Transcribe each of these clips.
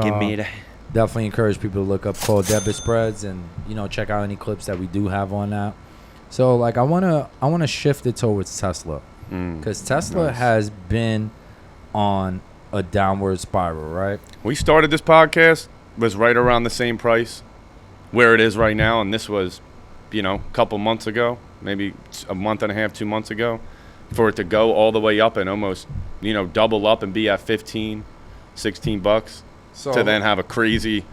Give me that. Definitely encourage people to look up call debit spreads and check out any clips that we do have on that. So like I wanna shift it towards Tesla because Tesla has been on a downward spiral, right? We started this podcast was right around the same price where it is right now, and this was, a couple months ago, maybe a month and a half, 2 months ago, for it to go all the way up and almost, double up and be at $15, $16. So to then have a crazy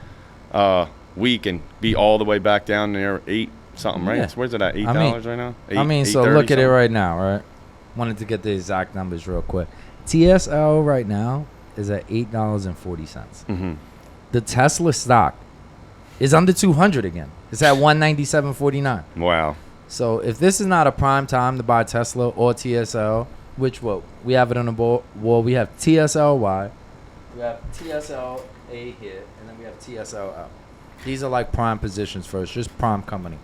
week and be all the way back down there $8 something, right? Yeah. So where's it at? $8 right now? So look at it right now, right? Wanted to get the exact numbers real quick. TSL right now is at $8.40. Mm-hmm. The Tesla stock is under 200 again. It's at 197.49. Wow. So if this is not a prime time to buy Tesla or TSL, which we have it on the board. Well, we have TSLY. We have TSLA here, and then we have TSLL. These are like prime positions first, just prime company.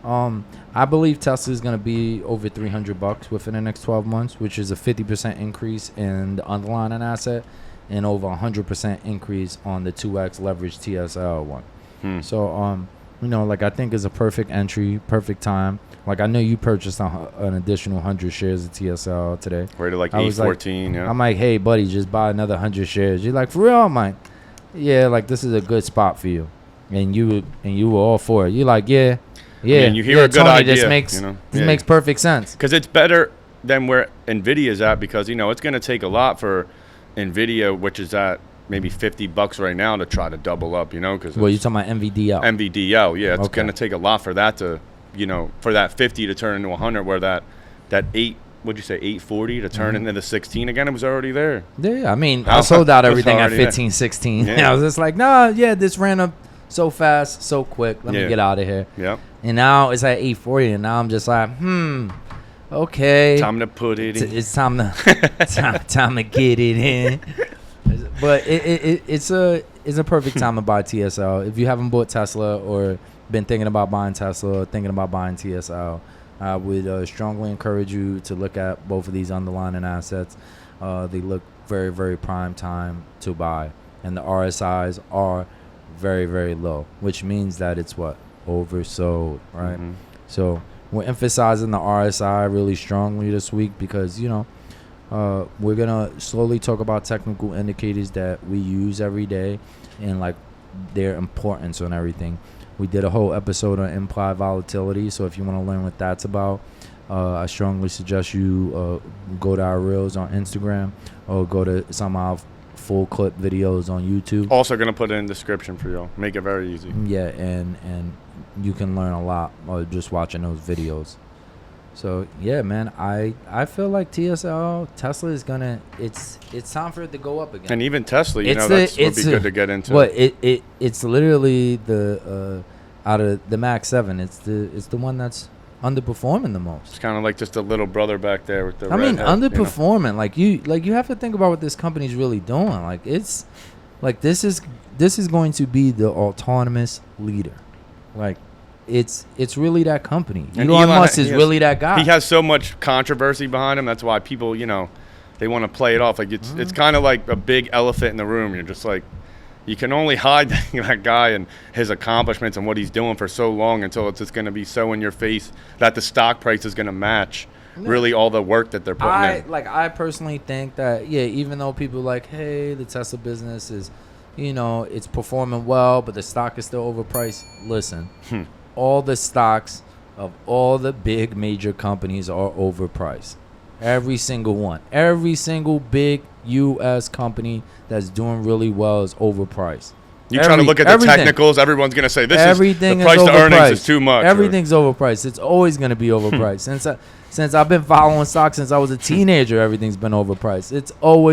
I believe Tesla is going to be over $300 within the next 12 months, which is a 50% increase in the underlying asset and over 100% increase on the 2x leverage TSL one. So, I think is a perfect entry, perfect time. Like, I know you purchased an additional 100 shares of TSL today. Rated like 814, yeah. I'm like, hey, buddy, just buy another 100 shares. You're like, for real? I'm like, yeah, like, this is a good spot for you. And you were all for it. You're like, yeah. I mean, you hear a good Tony, idea. This makes perfect sense. Because it's better than where NVIDIA is at because, it's going to take a lot for NVIDIA, which is at maybe $50 right now, to try to double up, Cause well, you're talking about NVDL. NVDL, yeah. It's going to take a lot for that to, for that 50 to turn into 100, where that 840 to turn into the 16 again, it was already there. Yeah, I mean, I sold out everything at 15, 16. Yeah. I was just like, this ran up so fast, so quick. Let me get out of here. Yeah. And now it's at 840, and now I'm just like, okay. Time to put it in. It's time to get it in. But it's a perfect time to buy TSL. If you haven't bought Tesla or been thinking about buying Tesla or thinking about buying TSL, I would strongly encourage you to look at both of these underlying assets. They look very, very prime time to buy. And the RSIs are very, very low, which means that it's oversold, right? Mm-hmm. So we're emphasizing the RSI really strongly this week because, we're going to slowly talk about technical indicators that we use every day and like their importance on everything. We did a whole episode on implied volatility. So if you want to learn what that's about, I strongly suggest you go to our reels on Instagram or go to some of our full clip videos on YouTube. Also going to put it in the description for y'all. Make it very easy. Yeah, and you can learn a lot just watching those videos. So yeah, man, I feel like Tesla is gonna. It's time for it to go up again. And even Tesla, that's would be good to get into. Well, it's literally the out of the Max 7, it's the one that's underperforming the most. It's kind of like just a little brother back there with the. Underperforming. Like you have to think about what this company's really doing. Like it's like this is going to be the autonomous leader. Like. It's really that company. Elon Musk is really that guy. He has so much controversy behind him. That's why people, they want to play it off. Like it's kind of like a big elephant in the room. You're just like, you can only hide that guy and his accomplishments and what he's doing for so long until it's just going to be so in your face that the stock price is going to match really all the work that they're putting in. I personally think that, even though people are like, hey, the Tesla business is, it's performing well, but the stock is still overpriced. Listen. All the stocks of all the big major companies are overpriced. Every single one. Every single big U.S. company that's doing really well is overpriced. You try to look at the technicals, everyone's going to say the price to earnings is too much. Everything's overpriced. It's always going to be overpriced. Since I've been following stocks since I was a teenager, everything's been overpriced. It's always